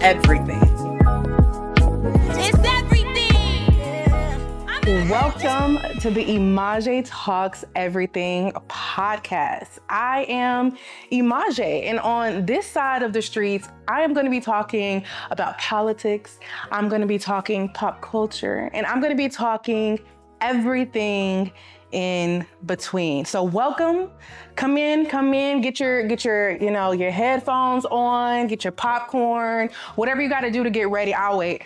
everything. It's everything. Welcome to the Emajae Talks Everything podcast. I am Emajae, and on this side of the streets, I am going to be talking about politics. I'm going to be talking pop culture, and I'm going to be talking everything in between. So welcome, come in, get your your headphones on, get your popcorn, whatever you got to do to get ready. I'll wait.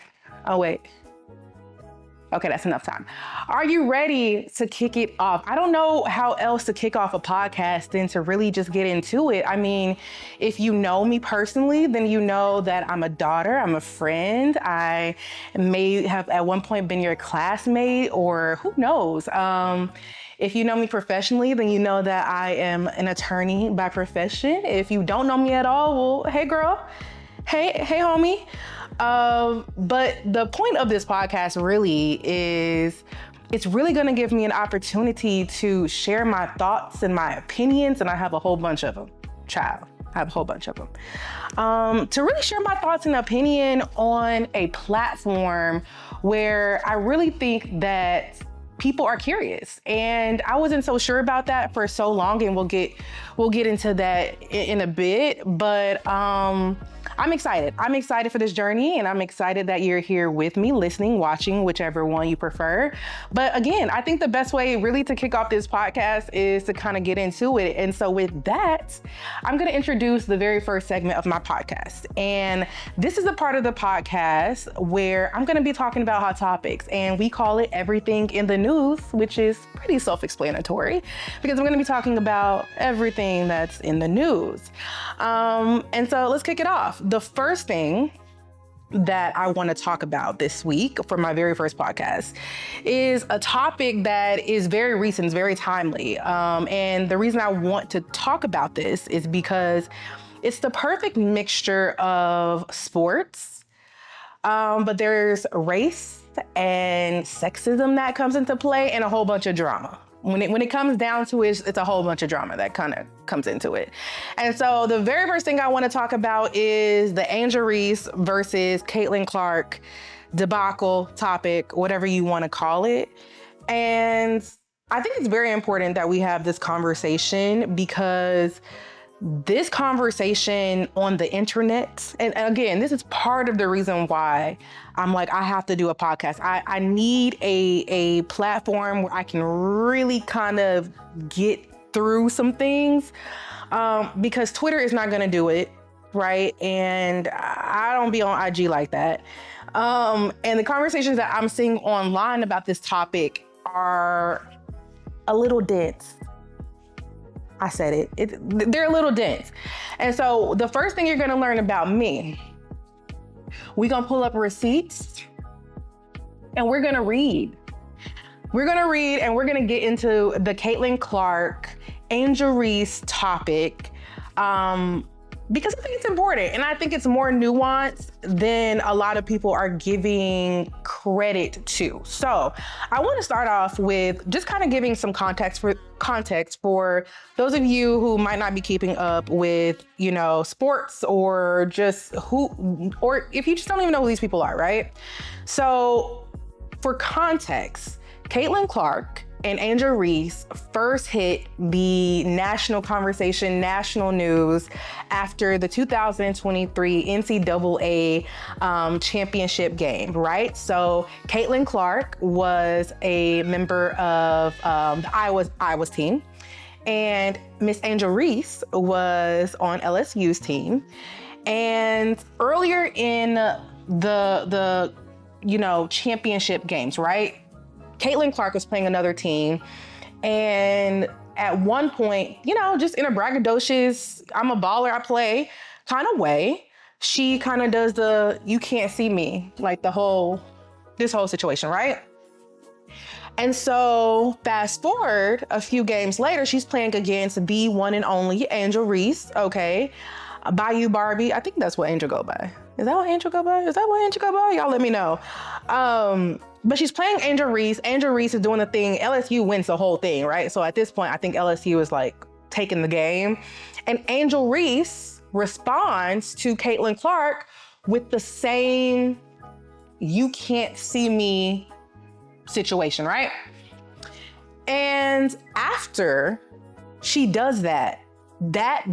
Okay, that's enough time. Are you ready to kick it off? I don't know how else to kick off a podcast than to really just get into it. I mean, if you know me personally, then you know that I'm a daughter, I'm a friend. I may have at one point been your classmate, or who knows. If you know me professionally, then you know that I am an attorney by profession. If you don't know me at all, well, hey girl, hey homie. But the point of this podcast really is, it's really gonna give me an opportunity to share my thoughts and my opinions, and I have a whole bunch of them, child. I have a whole bunch of them. To really share my thoughts and opinion on a platform where I really think that people are curious. And I wasn't so sure about that for so long, and we'll get into that in a bit, but I'm excited. I'm excited for this journey, and I'm excited that you're here with me, listening, watching, whichever one you prefer. But again, I think the best way really to kick off this podcast is to kind of get into it. And so with that, I'm going to introduce the very first segment of my podcast. And this is a part of the podcast where I'm going to be talking about hot topics, and we call it Everything in the News, which is pretty self-explanatory because I'm going to be talking about everything that's in the news. And so let's kick it off. The first thing that I want to talk about this week for my very first podcast is a topic that is very recent, it's very timely. And the reason I want to talk about this is because it's the perfect mixture of sports, but there's race and sexism that comes into play, and a whole bunch of drama. When it comes down to it, it's a whole bunch of drama that kind of comes into it. And so the very first thing I want to talk about is the Angel Reese versus Caitlin Clark debacle topic, whatever you want to call it. And I think it's very important that we have this conversation, because this conversation on the internet, and again, this is part of the reason why I'm like, I have to do a podcast. I need a platform where I can really kind of get through some things, because Twitter is not gonna do it, right? And I don't be on IG like that. And the conversations that I'm seeing online about this topic are a little dense. I said it. They're a little dense. And so the first thing you're gonna learn about me, we're gonna pull up receipts and we're gonna read. We're gonna read and we're gonna get into the Caitlin Clark, Angel Reese topic, because I think it's important, and I think it's more nuanced than a lot of people are giving credit to. So I want to start off with just kind of giving some context for those of you who might not be keeping up with, sports, or or if you just don't even know who these people are, right? So for context, Caitlin Clark and Angel Reese first hit the national conversation, national news after the 2023 NCAA championship game, right? So Caitlin Clark was a member of the Iowa's team, and Miss Angel Reese was on LSU's team. And earlier in the championship games, right? Caitlin Clark was playing another team, and at one point, just in a braggadocious, I'm a baller, I play kind of way, she kind of does the "you can't see me," like this whole situation, right? And so fast forward a few games later, she's playing against the one and only Angel Reese, okay? Bayou Barbie, I think that's what Angel go by. Is that what Angel go by? Y'all let me know. But she's playing Angel Reese. Angel Reese is doing the thing. LSU wins the whole thing, right? So at this point, I think LSU is like taking the game. And Angel Reese responds to Caitlin Clark with the same "you can't see me" situation, right? And after she does that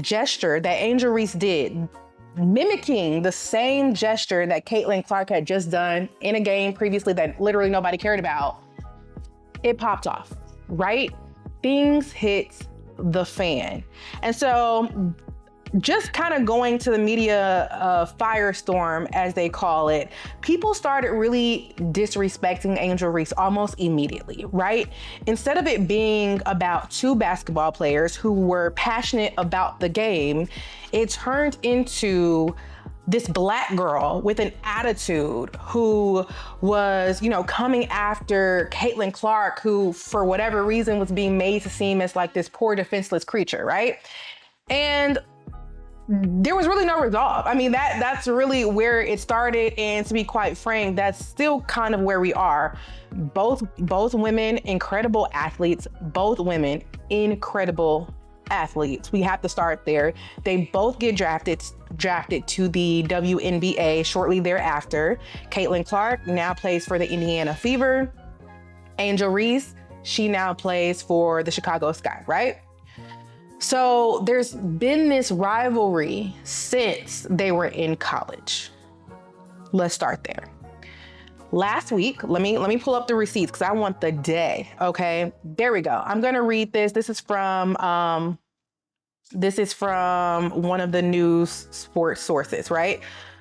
gesture that Angel Reese did, mimicking the same gesture that Caitlin Clark had just done in a game previously that literally nobody cared about, it popped off, right? Things hit the fan. And so just kind of going to the media firestorm, as they call it, people started really disrespecting Angel Reese almost immediately, right? Instead of it being about two basketball players who were passionate about the game, it turned into this Black girl with an attitude who was, coming after Caitlin Clark, who for whatever reason was being made to seem as like this poor defenseless creature, right? And there was really no resolve. I mean, that's really where it started. And to be quite frank, that's still kind of where we are. Both women, incredible athletes, both women, incredible athletes. We have to start there. They both get drafted to the WNBA shortly thereafter. Caitlin Clark now plays for the Indiana Fever. Angel Reese, she now plays for the Chicago Sky, right? So there's been this rivalry since they were in college. Let's start there. Last week, let me pull up the receipts because I want the day, okay? There we go. I'm gonna read this. This is from one of the news sports sources, right?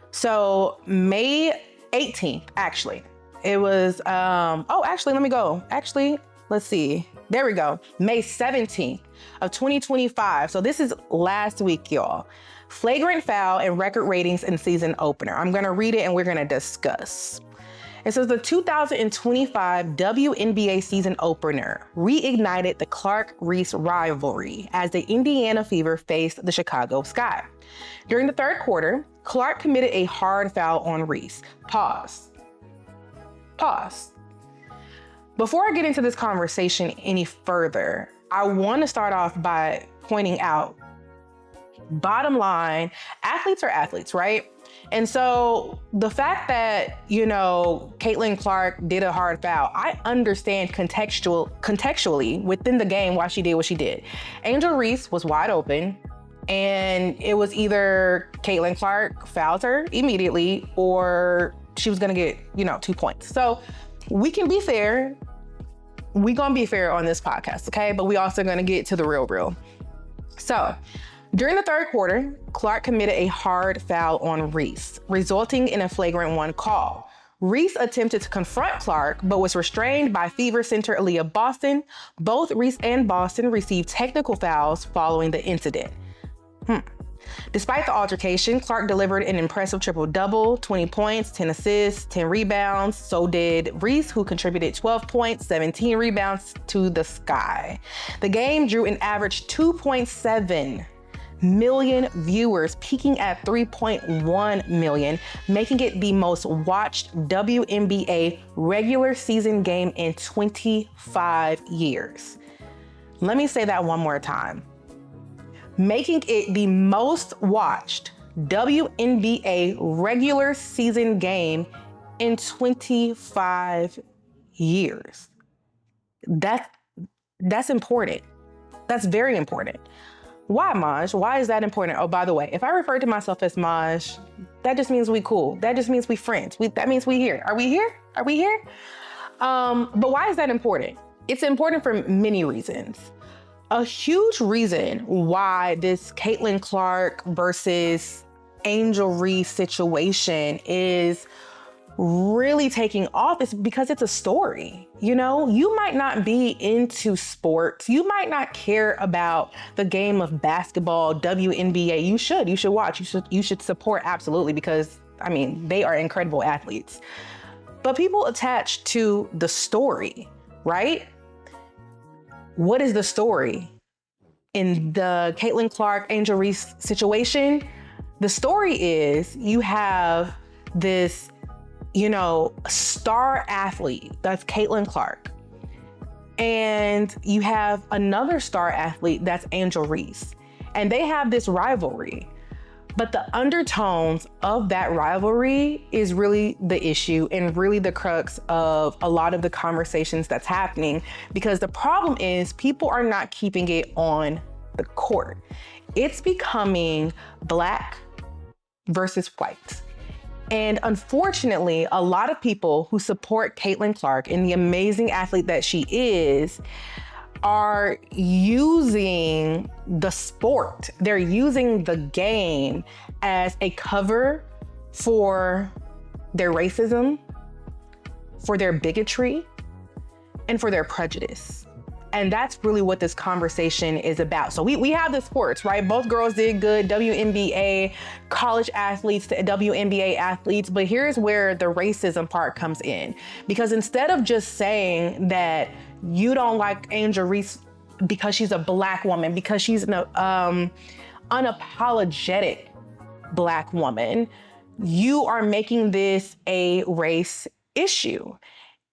So May 18th, actually. It was, let me go. Actually, let's see. There we go. May 17th of 2025. So this is last week, y'all. Flagrant foul and record ratings in season opener. I'm going to read it and we're going to discuss. It says the 2025 WNBA season opener reignited the Clark-Reese rivalry as the Indiana Fever faced the Chicago Sky. During the third quarter, Clark committed a hard foul on Reese. Pause. Before I get into this conversation any further, I want to start off by pointing out, bottom line, athletes are athletes, right? And so the fact that, Caitlin Clark did a hard foul, I understand contextually within the game why she did what she did. Angel Reese was wide open, and it was either Caitlin Clark fouls her immediately or she was going to get, 2 points. So we can be fair. We're going to be fair on this podcast, okay? But we also going to get to the real. So during the third quarter, Clark committed a hard foul on Reese, resulting in a flagrant 1 call. Reese attempted to confront Clark, but was restrained by Fever center Aaliyah Boston. Both Reese and Boston received technical fouls following the incident. Despite the altercation, Clark delivered an impressive triple-double, 20 points, 10 assists, 10 rebounds. So did Reese, who contributed 12 points, 17 rebounds to the Sky. The game drew an average 2.7 million viewers, peaking at 3.1 million, making it the most watched WNBA regular season game in 25 years. Let me say that one more time. Making it the most watched WNBA regular season game in 25 years. That's important. That's very important. Why, Maj? Why is that important? Oh, by the way, if I refer to myself as Maj, that just means we cool. That just means we friends. That means we here. Are we here? But why is that important? It's important for many reasons. A huge reason why this Caitlin Clark versus Angel Reese situation is really taking off is because it's a story. You might not be into sports. You might not care about the game of basketball, WNBA. You should watch. You should support, absolutely, because they are incredible athletes. But people attach to the story, right? What is the story? In the Caitlin Clark, Angel Reese situation, the story is you have this, star athlete, that's Caitlin Clark. And you have another star athlete, that's Angel Reese. And they have this rivalry. But the undertones of that rivalry is really the issue and really the crux of a lot of the conversations that's happening, because the problem is people are not keeping it on the court. It's becoming black versus white. And unfortunately, a lot of people who support Caitlin Clark and the amazing athlete that she is are using the sport, they're using the game as a cover for their racism, for their bigotry, and for their prejudice. And that's really what this conversation is about. So we have the sports, right? Both girls did good, WNBA, college athletes to WNBA athletes, but here's where the racism part comes in. Because instead of just saying that you don't like Angel Reese because she's a black woman, because she's an unapologetic black woman, you are making this a race issue.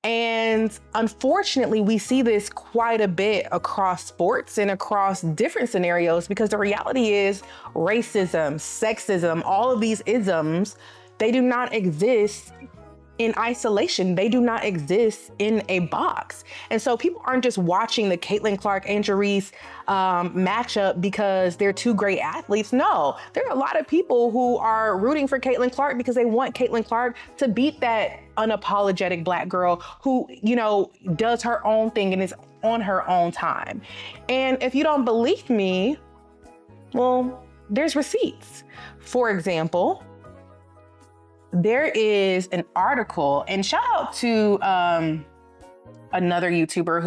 And unfortunately, we see this quite a bit across sports and across different scenarios, because the reality is racism, sexism, all of these isms, they do not exist in isolation. They do not exist in a box. And so people aren't just watching the Caitlin Clark, Angel Reese matchup because they're two great athletes. No, there are a lot of people who are rooting for Caitlin Clark because they want Caitlin Clark to beat that unapologetic black girl who, you know, does her own thing and is on her own time. And if you don't believe me, well, there's receipts. For example, there is an article, and shout out to another YouTuber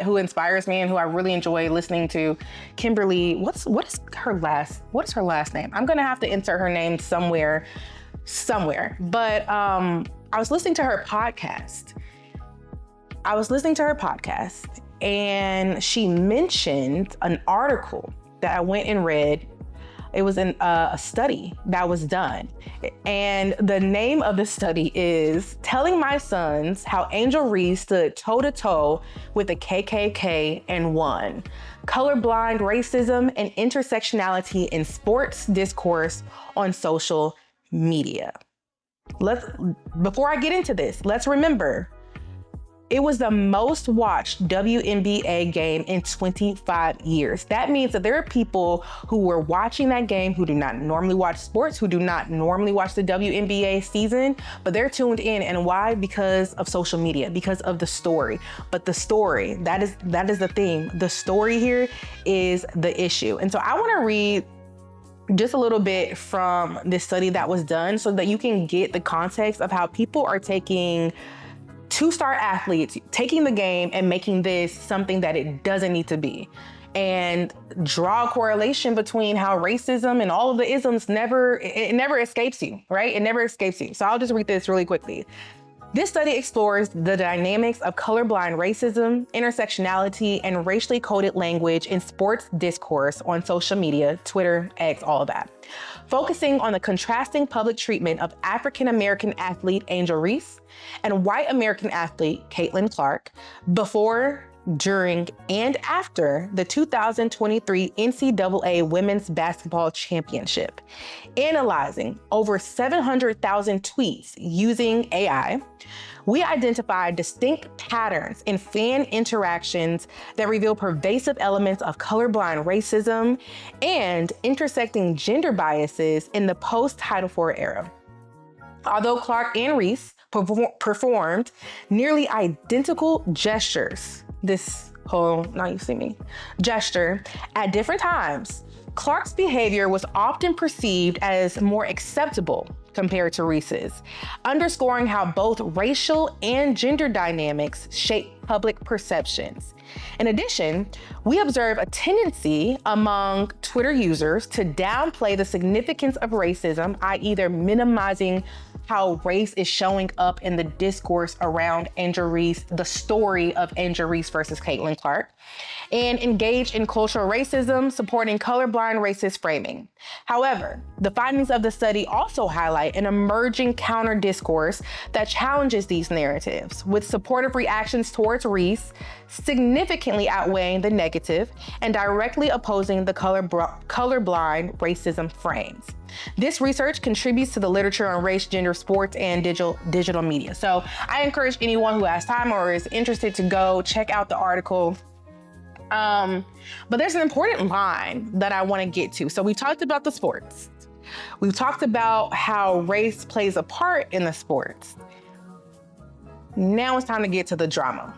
who inspires me and who I really enjoy listening to, Kimberly. What is her last name? I'm gonna have to insert her name somewhere. But I was listening to her podcast. And she mentioned an article that I went and read. It was a study that was done. And the name of the study is Telling My Sons How Angel Reese Stood Toe-to-Toe with the KKK and Won. Colorblind Racism and Intersectionality in Sports Discourse on Social Media. Before I get into this, let's remember, it was the most watched WNBA game in 25 years. That means that there are people who were watching that game who do not normally watch sports, who do not normally watch the WNBA season, but they're tuned in. And why? Because of social media, because of the story. But the story, that is the theme. The story here is the issue. And so I want to read just a little bit from this study that was done so that you can get the context of how people are taking two-star athletes, taking the game and making this something that it doesn't need to be, and draw a correlation between how racism and all of the isms never escapes you, right? It never escapes you. So I'll just read this really quickly. This study explores the dynamics of colorblind racism, intersectionality, and racially coded language in sports discourse on social media, Twitter, X, all of that. Focusing on the contrasting public treatment of African-American athlete Angel Reese and white American athlete Caitlin Clark before, during, and after the 2023 NCAA Women's Basketball Championship. Analyzing over 700,000 tweets using AI, we identified distinct patterns in fan interactions that reveal pervasive elements of colorblind racism and intersecting gender biases in the post-Title IV era. Although Clark and Reese performed nearly identical gestures, this whole, now you see me, gesture at different times, Clark's behavior was often perceived as more acceptable compared to Reese's, underscoring how both racial and gender dynamics shape public perceptions. In addition, we observe a tendency among Twitter users to downplay the significance of racism, i.e. they're minimizing how race is showing up in the discourse around Angel Reese, the story of Angel Reese versus Caitlin Clark, and engage in cultural racism, supporting colorblind racist framing. However, the findings of the study also highlight an emerging counter discourse that challenges these narratives, with supportive reactions towards Reese significantly outweighing the negative and directly opposing the colorblind racism frames. This research contributes to the literature on race, gender, sports, and digital media. So I encourage anyone who has time or is interested to go check out the article. But there's an important line that I want to get to. So we talked about the sports. We've talked about how race plays a part in the sports. Now it's time to get to the drama.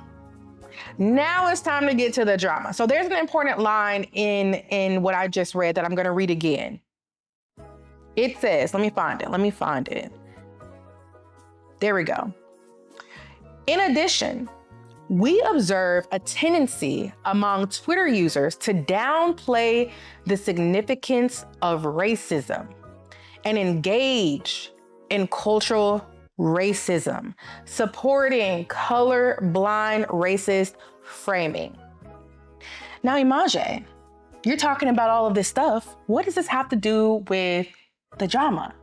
So there's an important line in what I just read that I'm going to read again. It says, let me find it. There we go. In addition, we observe a tendency among Twitter users to downplay the significance of racism and engage in cultural racism, supporting colorblind racist framing. Now, Emajae, you're talking about all of this stuff. What does this have to do with the drama?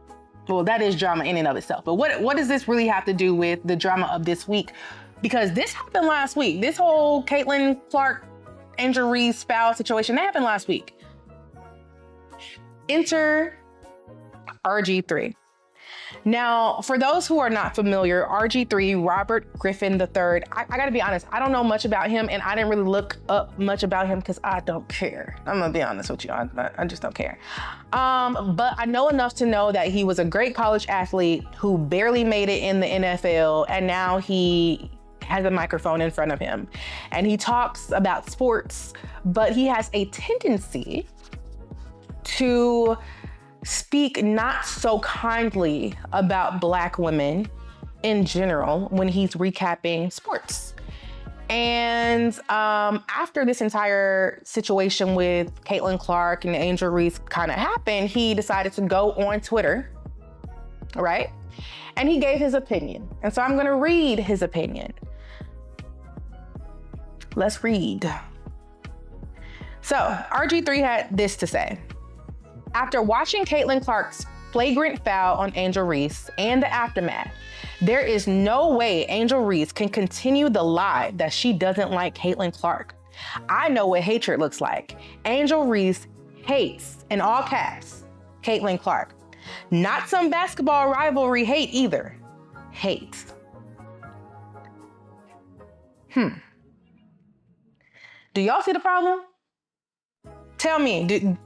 Well, that is drama in and of itself, but what does this really have to do with the drama of this week? Because this happened last week. This whole Caitlin Clark, Angel Reese foul situation, that happened last week. Enter RG3. Now, for those who are not familiar, RG3, Robert Griffin III, I gotta be honest, I don't know much about him, and I didn't really look up much about him because I don't care. I'm gonna be honest with you, I just don't care. But I know enough to know that he was a great college athlete who barely made it in the NFL, and now he has a microphone in front of him. And he talks about sports, but he has a tendency to speak not so kindly about Black women in general when he's recapping sports. And after this entire situation with Caitlin Clark and Angel Reese kind of happened, he decided to go on Twitter, right? And he gave his opinion. And so I'm gonna read his opinion. Let's read. So RG3 had this to say. After watching Caitlin Clark's flagrant foul on Angel Reese and the aftermath, there is no way Angel Reese can continue the lie that she doesn't like Caitlin Clark. I know what hatred looks like. Angel Reese hates, in all caps, Caitlin Clark. Not some basketball rivalry hate either. Hate. Do y'all see the problem? Tell me,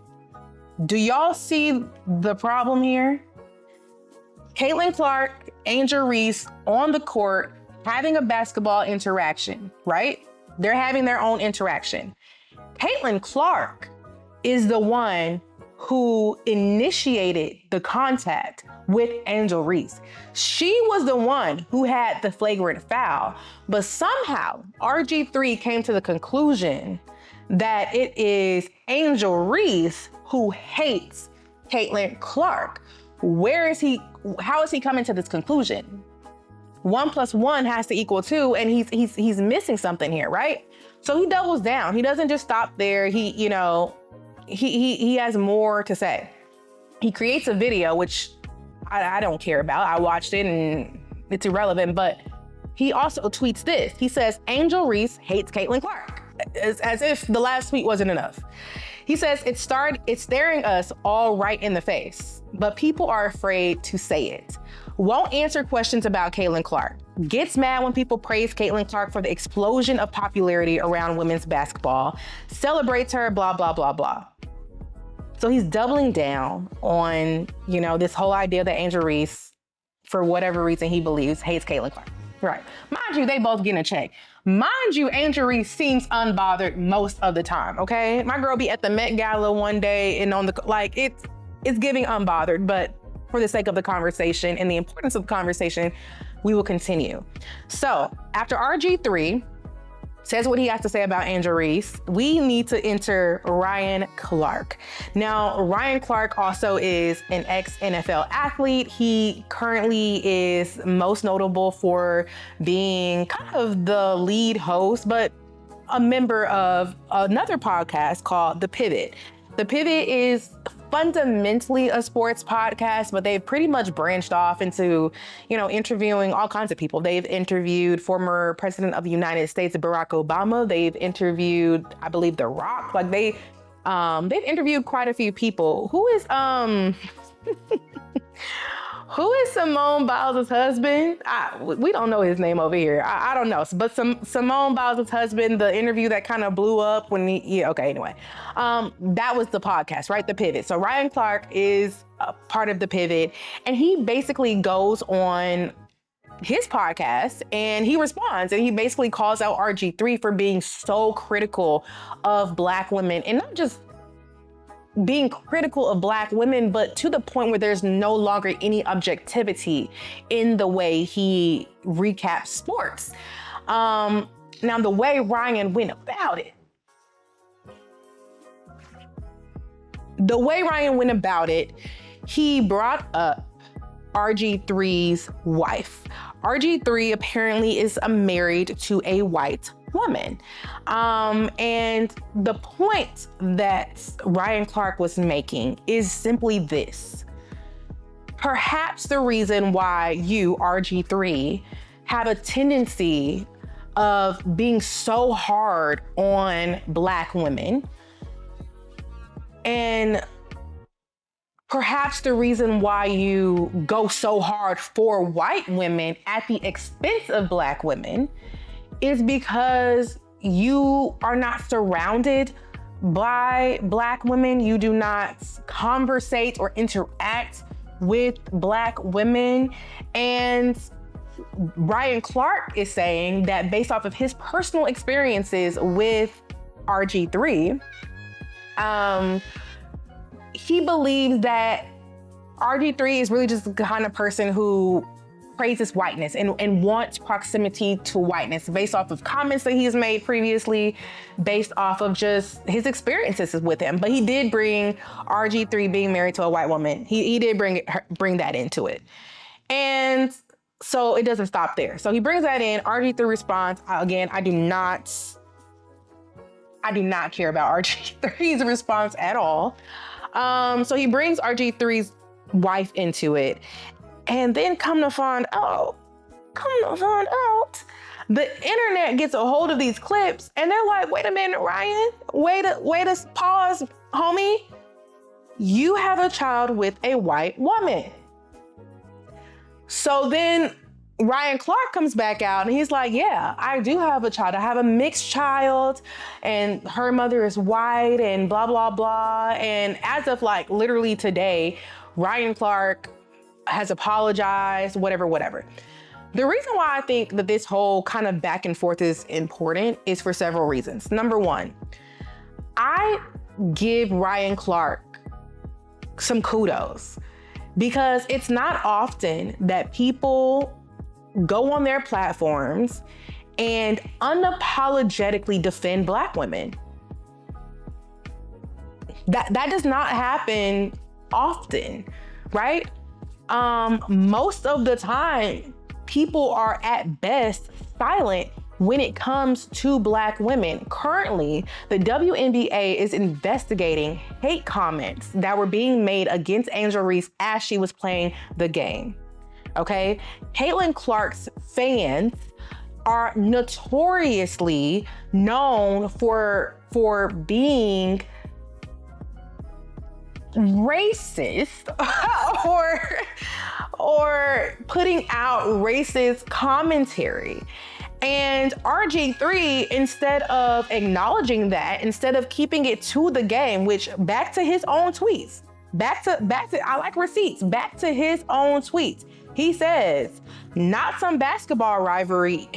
do y'all see the problem here? Caitlin Clark, Angel Reese on the court having a basketball interaction, right? They're having their own interaction. Caitlin Clark is the one who initiated the contact with Angel Reese. She was the one who had the flagrant foul, but somehow RG3 came to the conclusion that it is Angel Reese who hates Caitlin Clark. How is he coming to this conclusion? 1 + 1 has to equal 2, and he's missing something here, right? So he doubles down. He doesn't just stop there. He has more to say. He creates a video, which I don't care about. I watched it and it's irrelevant, but he also tweets this. He says, Angel Reese hates Caitlin Clark, as if the last tweet wasn't enough. He says, it's staring us all right in the face, but people are afraid to say it. Won't answer questions about Caitlin Clark. Gets mad when people praise Caitlin Clark for the explosion of popularity around women's basketball. Celebrates her, blah, blah, blah, blah. So he's doubling down on, this whole idea that Angel Reese, for whatever reason he believes, hates Caitlin Clark. Right. Mind you, they both get a check. Mind you, Angel Reese seems unbothered most of the time, okay? My girl be at the Met Gala one day and it's giving unbothered, but for the sake of the conversation and the importance of the conversation, we will continue. So after RG3 says what he has to say about Angel Reese, we need to enter Ryan Clark. Now, Ryan Clark also is an ex-NFL athlete. He currently is most notable for being kind of the lead host, but a member of another podcast called The Pivot. The Pivot is fundamentally a sports podcast, but they've pretty much branched off into, interviewing all kinds of people. They've interviewed former President of the United States, Barack Obama. They've interviewed, I believe, The Rock. They've interviewed quite a few people. Who is Who is Simone Biles' husband? We don't know his name over here. I don't know. But Simone Biles' husband, the interview that kind of blew up when anyway. That was the podcast, right? The Pivot. So Ryan Clark is a part of the Pivot, and he basically goes on his podcast and he responds, and he basically calls out RG3 for being so critical of Black women, and not just being critical of Black women, but to the point where there's no longer any objectivity in the way he recaps sports. Now, the way Ryan went about it, he brought up RG3's wife. RG3 apparently is married to a white woman. And the point that Ryan Clark was making is simply this. Perhaps the reason why you, RG3, have a tendency of being so hard on Black women, and perhaps the reason why you go so hard for white women at the expense of Black women, is because you are not surrounded by Black women. You do not conversate or interact with Black women. And Ryan Clark is saying that based off of his personal experiences with RG3, he believes that RG3 is really just the kind of person who praises whiteness and wants proximity to whiteness based off of comments that he's made previously, based off of just his experiences with him. But he did bring RG3 being married to a white woman. He did bring that into it. And so it doesn't stop there. So he brings that in. RG3 responds. Again, I do not care about RG3's response at all. So he brings RG3's wife into it. And then come to find out, the internet gets a hold of these clips, and they're like, wait a minute, Ryan, wait a pause, homie. You have a child with a white woman. So then Ryan Clark comes back out and he's like, yeah, I do have a child. I have a mixed child, and her mother is white, and blah, blah, blah. And as of like literally today, Ryan Clark has apologized, whatever. The reason why I think that this whole kind of back and forth is important is for several reasons. Number one, I give Ryan Clark some kudos, because it's not often that people go on their platforms and unapologetically defend Black women. That does not happen often, right? Most of the time, people are at best silent when it comes to Black women. Currently, the WNBA is investigating hate comments that were being made against Angel Reese as she was playing the game. Okay? Caitlin Clark's fans are notoriously known for being racist or putting out racist commentary. And RG3, instead of acknowledging that, instead of keeping it to the game, which back to his own tweets, back to I like receipts, back to his own tweets, he says, not some basketball rivalry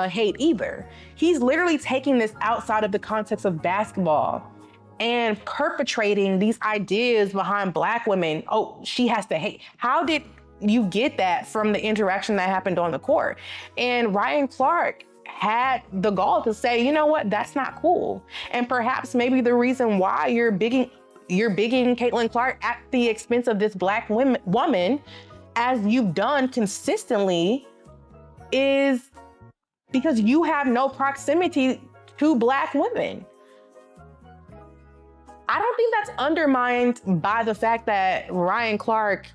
hate either. He's literally taking this outside of the context of basketball and perpetrating these ideas behind Black women. Oh, she has to hate. How did you get that from the interaction that happened on the court? And Ryan Clark had the gall to say, you know what, that's not cool. And perhaps maybe the reason why you're bigging Caitlin Clark at the expense of this Black woman, as you've done consistently, is because you have no proximity to Black women. I don't think that's undermined by the fact that Ryan Clark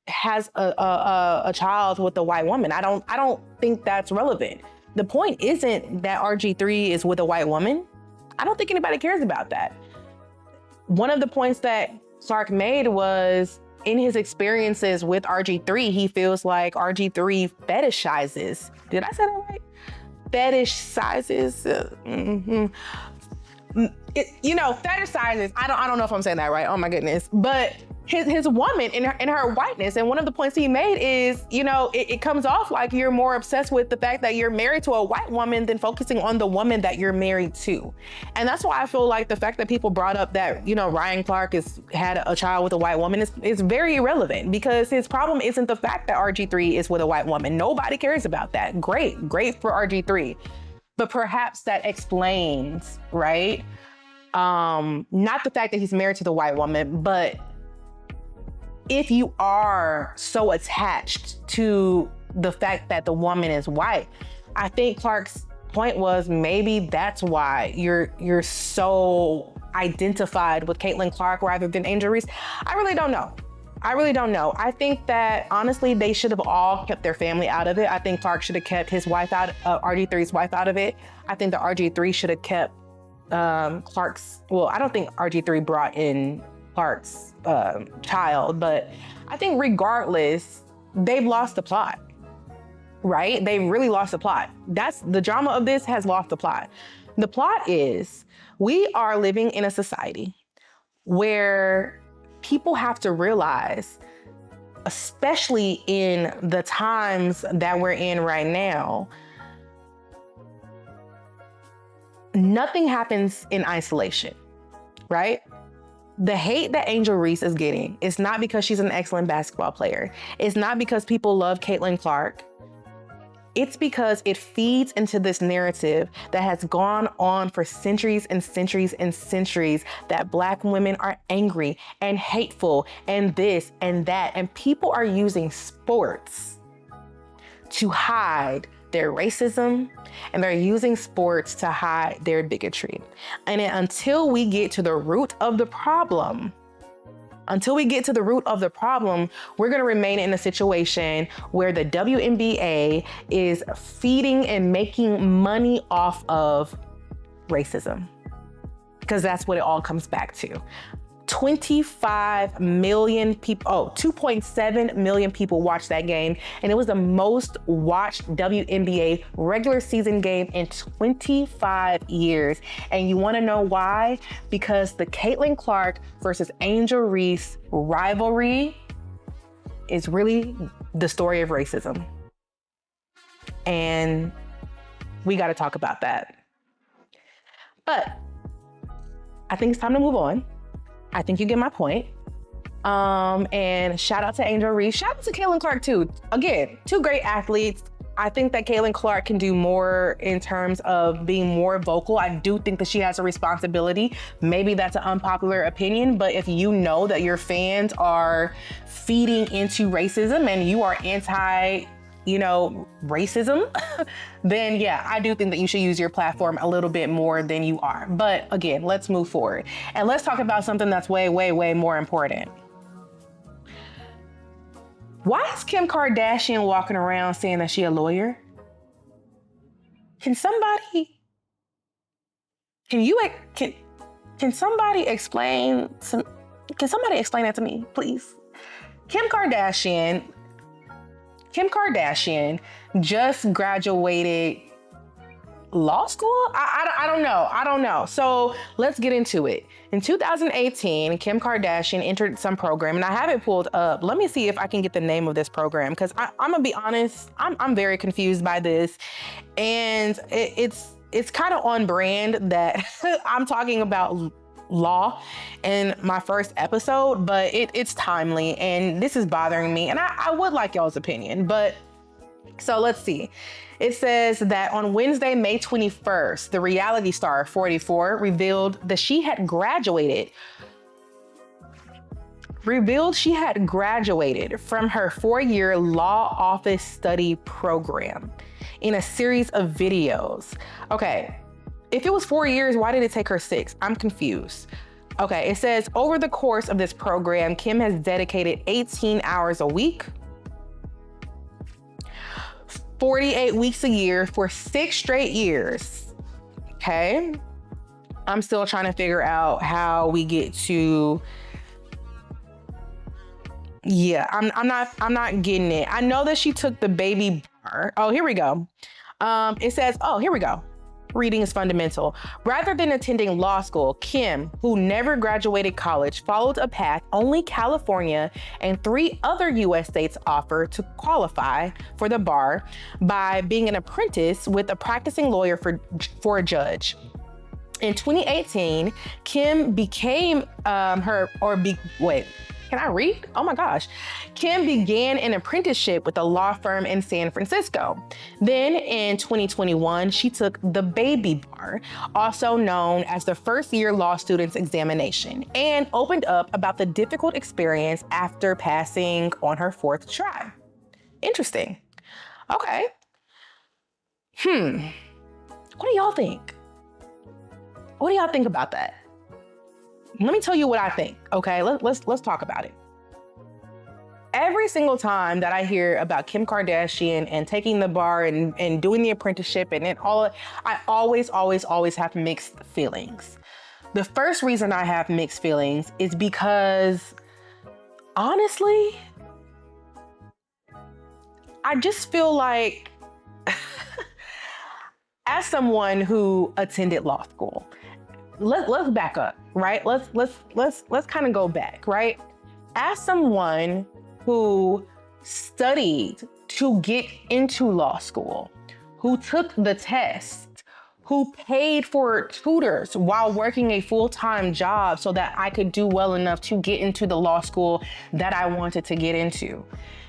has a child with a white woman. I don't think that's relevant. The point isn't that RG3 is with a white woman. I don't think anybody cares about that. One of the points that Clark made was in his experiences with RG3, he feels like RG3 fetishizes. Did I say that right? Fetishizes. Fetishizes. I don't know if I'm saying that right. Oh my goodness. But his woman in her whiteness, and one of the points he made is, it comes off like you're more obsessed with the fact that you're married to a white woman than focusing on the woman that you're married to. And that's why I feel like the fact that people brought up that, Ryan Clark had a child with a white woman is very irrelevant, because his problem isn't the fact that RG3 is with a white woman. Nobody cares about that. Great for RG3. But perhaps that explains, right? Not the fact that he's married to the white woman, but if you are so attached to the fact that the woman is white, I think Clark's point was maybe that's why you're so identified with Caitlin Clark rather than Angel Reese. I really don't know. I think that honestly, they should have all kept their family out of it. I think Clark should have kept his wife out, RG3's wife out of it. I think that RG3 should have kept Clark's, well, I don't think RG3 brought in Clark's child, but I think regardless, they've lost the plot, right? They really lost the plot. That's the drama of this, has lost the plot. The plot is we are living in a society where people have to realize, especially in the times that we're in right now, nothing happens in isolation, right? The hate that Angel Reese is getting is not because she's an excellent basketball player. It's not because people love Caitlin Clark. It's because it feeds into this narrative that has gone on for centuries and centuries and centuries, that Black women are angry and hateful and this and that. And people are using sports to hide their racism, and they're using sports to hide their bigotry. And until we get to the root of the problem, we're going to remain in a situation where the WNBA is feeding and making money off of racism, because that's what it all comes back to. 25 million people, 2.7 million people watched that game, and it was the most watched WNBA regular season game in 25 years. And you want to know why? Because the Caitlin Clark versus Angel Reese rivalry is really the story of racism. And we got to talk about that. But I think it's time to move on. I think you get my point. And shout out to Angel Reese. Shout out to Caitlin Clark too. Again, two great athletes. I think that Caitlin Clark can do more in terms of being more vocal. I do think that she has a responsibility. Maybe that's an unpopular opinion, but if you know that your fans are feeding into racism and you are anti, racism, then yeah, I do think that you should use your platform a little bit more than you are. But again, let's move forward. And let's talk about something that's way, way, way more important. Why is Kim Kardashian walking around saying that she a lawyer? Can somebody explain that to me, please? Kim Kardashian just graduated law school? I don't know. So let's get into it. In 2018, Kim Kardashian entered some program, and I have it pulled up. Let me see if I can get the name of this program, because I'm gonna be honest, I'm very confused by this. And it's kind of on brand that I'm talking about law in my first episode, but it's timely and this is bothering me, and I would like y'all's opinion. But so let's see. It says that on Wednesday, May 21st, the reality star 44 revealed she had graduated from her 4-year law office study program in a series of videos. Okay. If it was 4 years, why did it take her 6? I'm confused. Okay, it says over the course of this program, Kim has dedicated 18 hours a week, 48 weeks a year for 6 straight years. Okay. I'm still trying to figure out how we get to Yeah, I'm not getting it. I know that she took the baby bar. Oh, here we go. It says, oh, here we go. Reading is fundamental. Rather than attending law school, Kim, who never graduated college, followed a path only California and 3 other US states offer to qualify for the bar by being an apprentice with a practicing lawyer for a judge. In 2018, Kim became can I read? Oh my gosh. Kim began an apprenticeship with a law firm in San Francisco. Then in 2021, she took the baby bar, also known as the first-year law student's examination, and opened up about the difficult experience after passing on her 4th try. Interesting. Okay. What do y'all think? What do y'all think about that? Let me tell you what I think, okay? Let's talk about it. Every single time that I hear about Kim Kardashian and taking the bar and doing the apprenticeship and then I always have mixed feelings. The first reason I have mixed feelings is because, honestly, I just feel like, as someone who attended law school, let's back up, right? Let's kind of go back, right? As someone who studied to get into law school, who took the test, who paid for tutors while working a full-time job so that I could do well enough to get into the law school that I wanted to get into,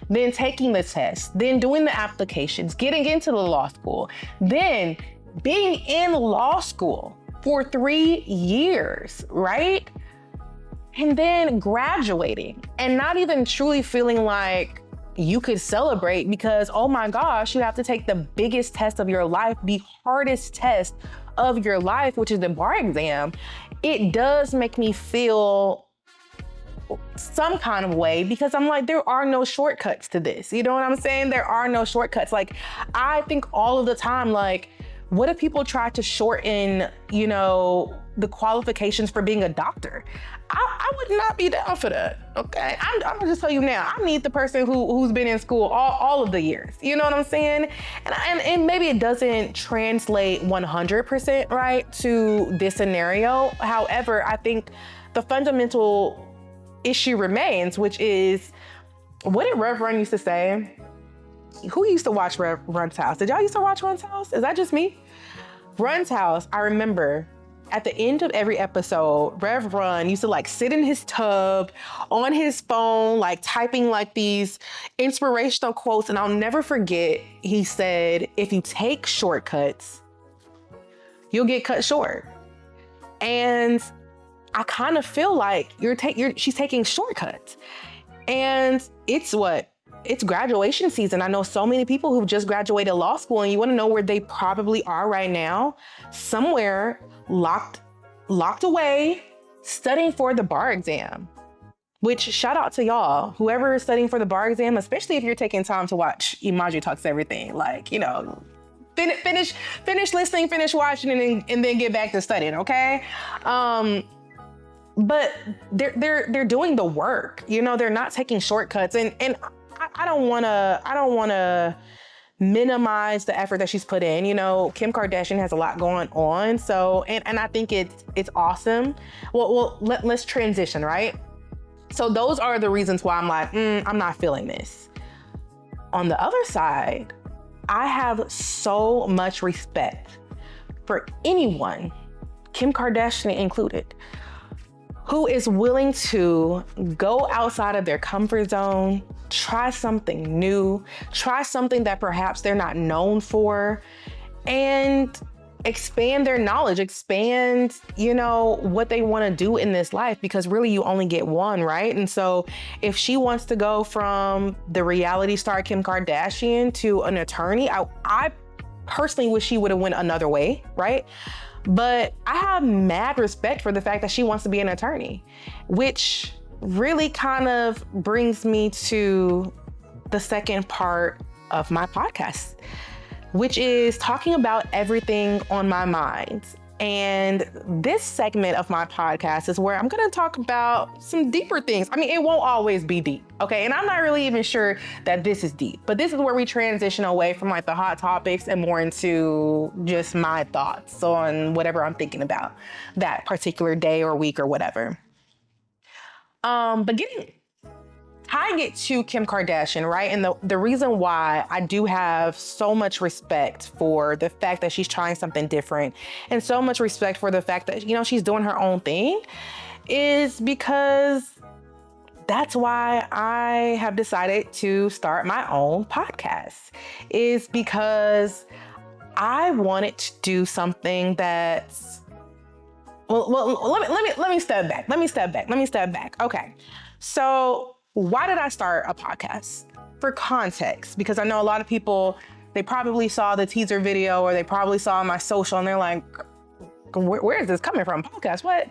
then taking the test, then doing the applications, getting into the law school, then being in law school for 3 years, right? And then graduating and not even truly feeling like you could celebrate because, oh my gosh, you have to take the biggest test of your life, the hardest test of your life, which is the bar exam. It does make me feel some kind of way because I'm like, there are no shortcuts to this. You know what I'm saying? There are no shortcuts. Like, I think all of the time, like, what if people try to shorten, the qualifications for being a doctor? I would not be down for that, okay? I'm gonna just tell you now, I need the person who's been in school all of the years. You know what I'm saying? And maybe it doesn't translate 100% right to this scenario. However, I think the fundamental issue remains, which is, what did Rev Run used to say? Who used to watch Run's House? Did y'all used to watch Run's House? Is that just me? Run's House, I remember at the end of every episode, Rev Run used to sit in his tub on his phone, typing these inspirational quotes. And I'll never forget, he said, if you take shortcuts, you'll get cut short. And I kind of feel like she's taking shortcuts. And it's graduation season. I know so many people who've just graduated law school, and you want to know where they probably are right now? Somewhere locked away, studying for the bar exam. Which, shout out to y'all, whoever is studying for the bar exam, especially if you're taking time to watch Emajae Talks Everything. Finish listening, finish watching, and then get back to studying, okay? But they're doing the work. They're not taking shortcuts, and I don't wanna minimize the effort that she's put in. Kim Kardashian has a lot going on. So, and I think it's awesome. Well, let's transition, right? So those are the reasons why I'm like, I'm not feeling this. On the other side, I have so much respect for anyone, Kim Kardashian included, who is willing to go outside of their comfort zone, try something new, try something that perhaps they're not known for, and expand their knowledge, expand, what they want to do in this life, because really you only get one, right? And so if she wants to go from the reality star Kim Kardashian to an attorney, I personally wish she would have went another way, right? But I have mad respect for the fact that she wants to be an attorney, which really kind of brings me to the second part of my podcast, which is talking about everything on my mind. And this segment of my podcast is where I'm going to talk about some deeper things. I mean, it won't always be deep, okay? And I'm not really even sure that this is deep, but this is where we transition away from like the hot topics and more into just my thoughts on whatever I'm thinking about that particular day or week or whatever. But tying it to Kim Kardashian, right? And the reason why I do have so much respect for the fact that she's trying something different and so much respect for the fact that, she's doing her own thing is because that's why I have decided to start my own podcast, is because I wanted to do something that's, well, let me step back. Okay. So, why did I start a podcast? For context, because I know a lot of people, they probably saw the teaser video or they probably saw my social and they're like, where is this coming from? Podcast, what?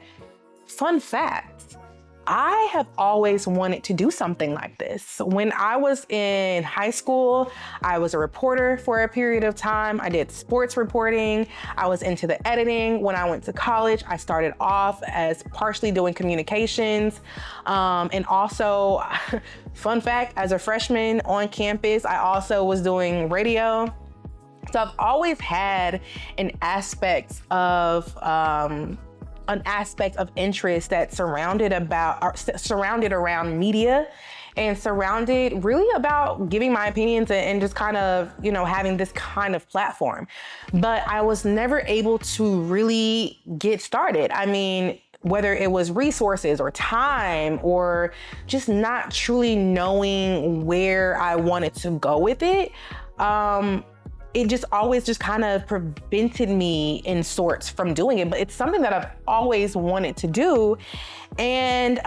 Fun fact, I have always wanted to do something like this. When I was in high school, I was a reporter for a period of time. I did sports reporting. I was into the editing. When I went to college, I started off as partially doing communications. And also, fun fact, as a freshman on campus, I also was doing radio. So I've always had an aspect of interest that surrounded around media and surrounded really about giving my opinions and just kind of, having this kind of platform. But I was never able to really get started. I mean, whether it was resources or time or just not truly knowing where I wanted to go with it, it just always just kind of prevented me in sorts from doing it. But it's something that I've always wanted to do. And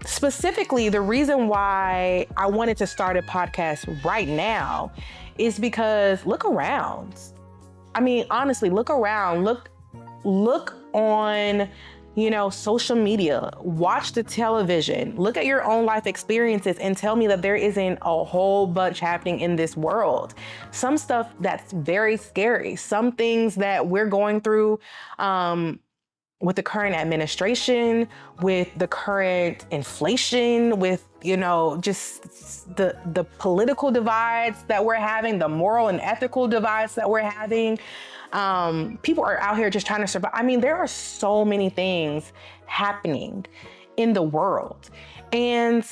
specifically, the reason why I wanted to start a podcast right now is because look around. I mean, honestly, look around, look on, social media, watch the television, look at your own life experiences and tell me that there isn't a whole bunch happening in this world. Some stuff that's very scary, some things that we're going through with the current administration, with the current inflation, with, just the political divides that we're having, the moral and ethical divides that we're having. People are out here just trying to survive. I mean, there are so many things happening in the world. And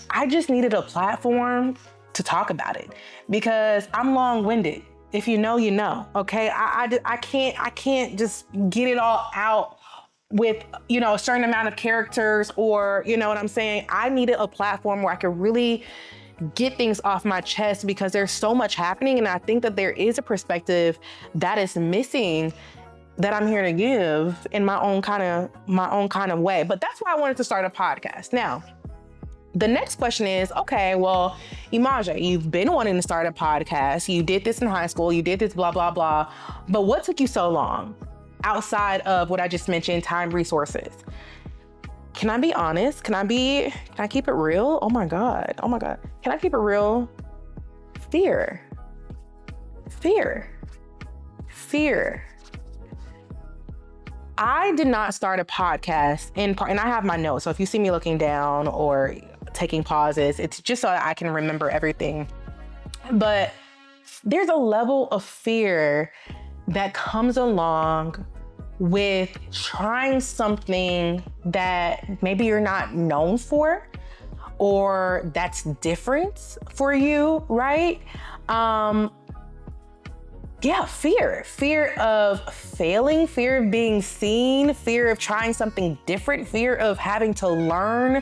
I just needed a platform to talk about it because I'm long-winded. If you know, you know, okay? I can't just get it all out with, a certain amount of characters or, you know what I'm saying? I needed a platform where I could really get things off my chest because there's so much happening. And I think that there is a perspective that is missing that I'm here to give in my own kind of way. But that's why I wanted to start a podcast. Now, the next question is, okay, well, Emajae, you've been wanting to start a podcast. You did this in high school. You did this, blah, blah, blah. But what took you so long outside of what I just mentioned, time, resources? Can I be honest? Can I keep it real? Oh my God. Can I keep it real? Fear. I did not start a podcast in part, and I have my notes. So if you see me looking down or taking pauses, it's just so that I can remember everything. But there's a level of fear that comes along with trying something that maybe you're not known for or that's different for you, right? Fear of failing, fear of being seen, fear of trying something different, fear of having to learn,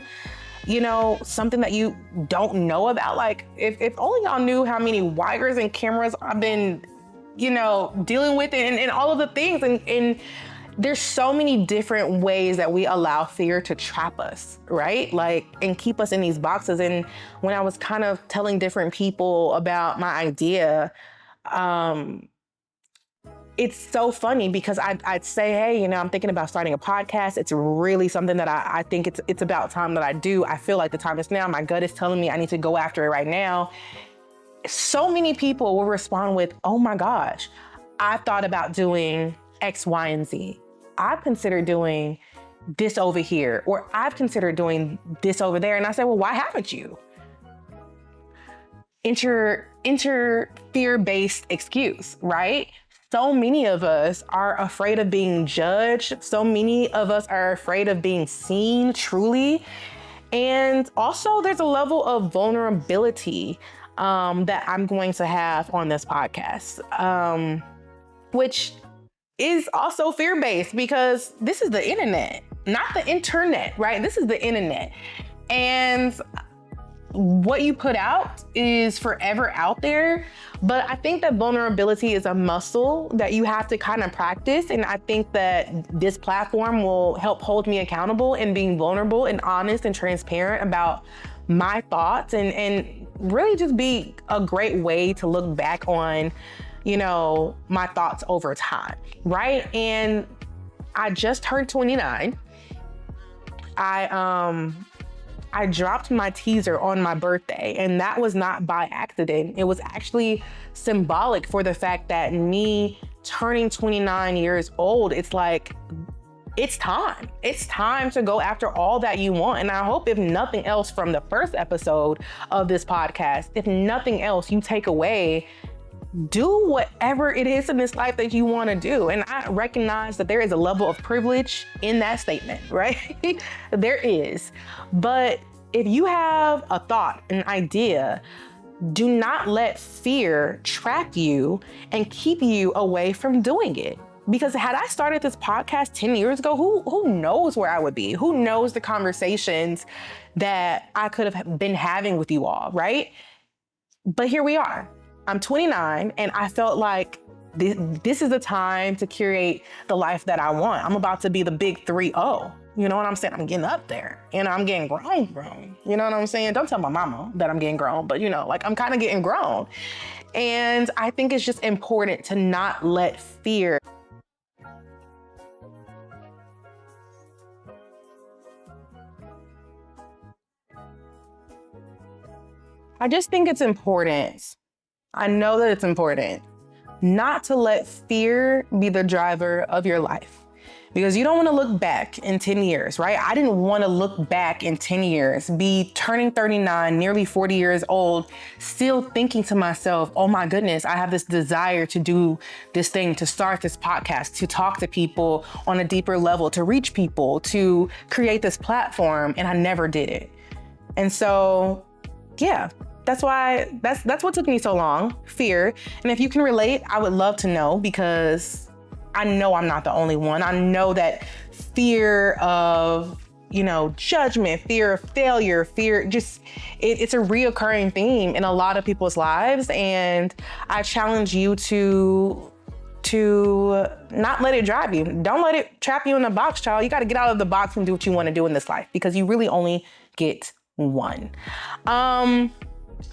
something that you don't know about. Like if only y'all knew how many wires and cameras I've been, dealing with and all of the things. And there's so many different ways that we allow fear to trap us, right? Like, and keep us in these boxes. And when I was kind of telling different people about my idea, it's so funny because I'd say, hey, I'm thinking about starting a podcast. It's really something that I think it's about time that I do. I feel like the time is now. My gut is telling me I need to go after it right now. So many people will respond with, oh my gosh, I've thought about doing X, Y, and Z. I've considered doing this over here, or I've considered doing this over there. And I said, well, why haven't you? Enter fear-based excuse, right? So many of us are afraid of being judged. So many of us are afraid of being seen truly. And also there's a level of vulnerability that I'm going to have on this podcast, which is also fear-based because this is the internet, not the internet, right? This is the internet. And what you put out is forever out there. But I think that vulnerability is a muscle that you have to kind of practice. And I think that this platform will help hold me accountable in being vulnerable and honest and transparent about my thoughts, and really just be a great way to look back on, you know, my thoughts over time, right? And I just turned 29. I dropped my teaser on my birthday, and that was not by accident. It was actually symbolic for the fact that me turning 29 years old, it's like, it's time. It's time to go after all that you want. And I hope, if nothing else from the first episode of this podcast, if nothing else, you take away, do whatever it is in this life that you want to do. And I recognize that there is a level of privilege in that statement, right? There is. But if you have a thought, an idea, do not let fear trap you and keep you away from doing it. Because had I started this podcast 10 years ago, who knows where I would be? Who knows the conversations that I could have been having with you all, right? But here we are. I'm 29, and I felt like this is the time to curate the life that I want. I'm about to be the big 3-0. You know what I'm saying? I'm getting up there, and I'm getting grown. You know what I'm saying? Don't tell my mama that I'm getting grown, but you know, like, I'm kind of getting grown. And I think it's just important to not let fear I just think it's important. I know that it's important not to let fear be the driver of your life, because you don't want to look back in 10 years, right? I didn't want to look back in 10 years, be turning 39, nearly 40 years old, still thinking to myself, oh my goodness, I have this desire to do this thing, to start this podcast, to talk to people on a deeper level, to reach people, to create this platform, and I never did it. And so, yeah, that's what took me so long, fear. And if you can relate, I would love to know, because I know I'm not the only one. I know that fear of, you know, judgment, fear of failure, it's a reoccurring theme in a lot of people's lives. And I challenge you to not let it drive you. Don't let it trap you in a box, child. You got to get out of the box and do what you want to do in this life, because you really only get one.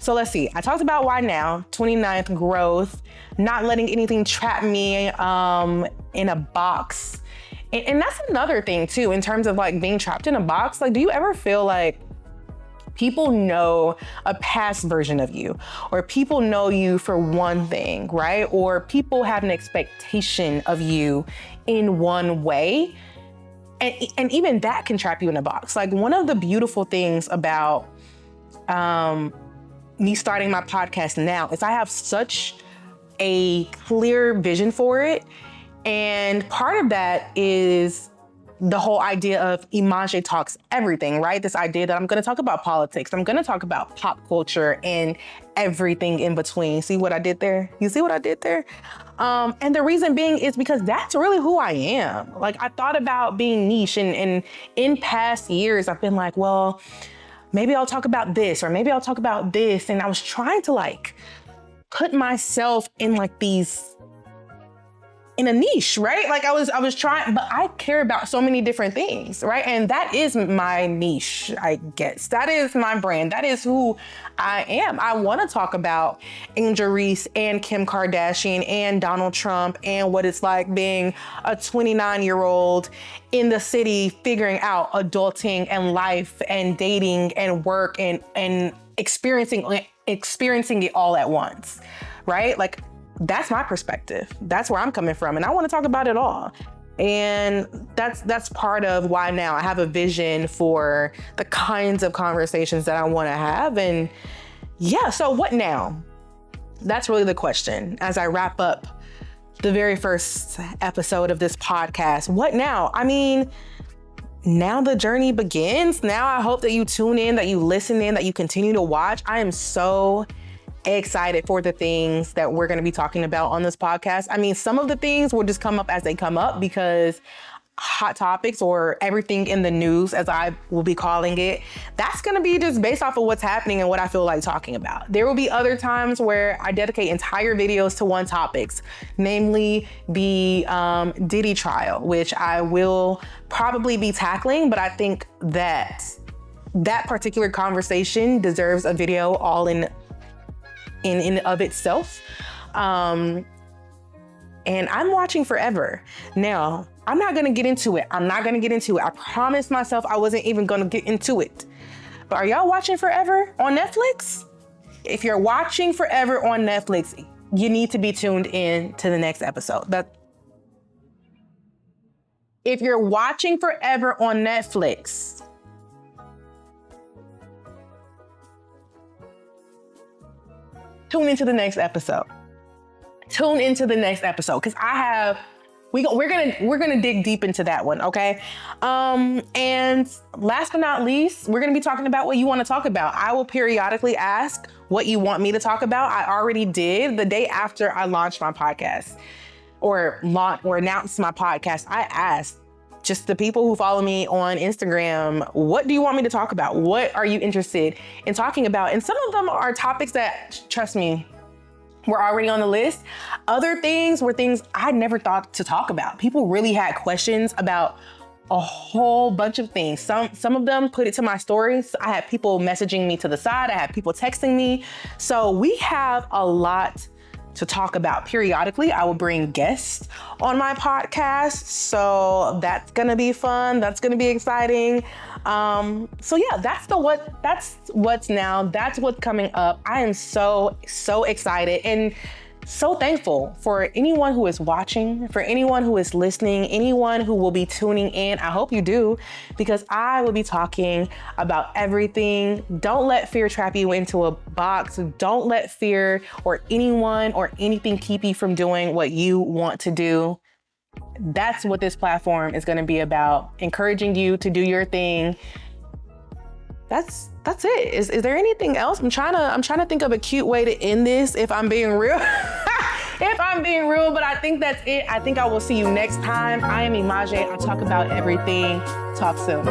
So let's see. I talked about why now, 29th, growth, not letting anything trap me in a box. And that's another thing too, in terms of like being trapped in a box. Like, do you ever feel like people know a past version of you, or people know you for one thing, right? Or people have an expectation of you in one way. And even that can trap you in a box. Like, one of the beautiful things about me starting my podcast now is I have such a clear vision for it. And part of that is the whole idea of Emajae talks everything, right? This idea that I'm going to talk about politics, I'm going to talk about pop culture and everything in between. See what I did there? You see what I did there? And the reason being is because that's really who I am. Like, I thought about being niche, and in past years, I've been like, well, maybe I'll talk about this, or maybe I'll talk about this. And I was trying to like put myself in like in a niche, right? Like I was trying, but I care about so many different things, right? And that is my niche, I guess. That is my brand. That is who I am. I want to talk about Angel Reese and Kim Kardashian and Donald Trump and what it's like being a 29-year-old in the city, figuring out adulting and life and dating and work and experiencing it all at once, right? Like, that's my perspective. That's where I'm coming from. And I want to talk about it all. And that's part of why now I have a vision for the kinds of conversations that I want to have. And yeah, so what now? That's really the question as I wrap up the very first episode of this podcast. What now? I mean, now the journey begins. Now I hope that you tune in, that you listen in, that you continue to watch. I am so excited for the things that we're going to be talking about on this podcast. I mean, some of the things will just come up as they come up because hot topics, or everything in the news, as I will be calling it, that's going to be just based off of what's happening and what I feel like talking about. There will be other times where I dedicate entire videos to one topics, namely the Diddy trial, which I will probably be tackling, but I think that that particular conversation deserves a video all in of itself. And I'm watching forever. Now, I'm not gonna get into it. I promised myself I wasn't even gonna get into it. But are y'all watching Forever on Netflix? If you're watching Forever on Netflix, you need to be tuned in to the next episode. If you're watching Forever on Netflix, tune into the next episode. Because we're gonna dig deep into that one, okay? And last but not least, we're gonna be talking about what you want to talk about. I will periodically ask what you want me to talk about. I already did the day after I launched my podcast or announced my podcast. I asked just the people who follow me on Instagram, what do you want me to talk about? What are you interested in talking about? And some of them are topics that, trust me, were already on the list. Other things were things I never thought to talk about. People really had questions about a whole bunch of things. Some of them put it to my stories. I had people messaging me to the side. I had people texting me. So we have a lot to talk about. Periodically, I will bring guests on my podcast. So that's gonna be fun. That's gonna be exciting. So yeah, that's what's now. That's what's coming up. I am so excited and so thankful for anyone who is watching, for anyone who is listening, anyone who will be tuning in. I hope you do, because I will be talking about everything. Don't let fear trap you into a box. Don't let fear or anyone or anything keep you from doing what you want to do. That's what this platform is going to be about, encouraging you to do your thing. That's it. Is there anything else? I'm trying to think of a cute way to end this if I'm being real. But I think that's it. I think I will see you next time. I am Emajae. I talk about everything. Talk soon.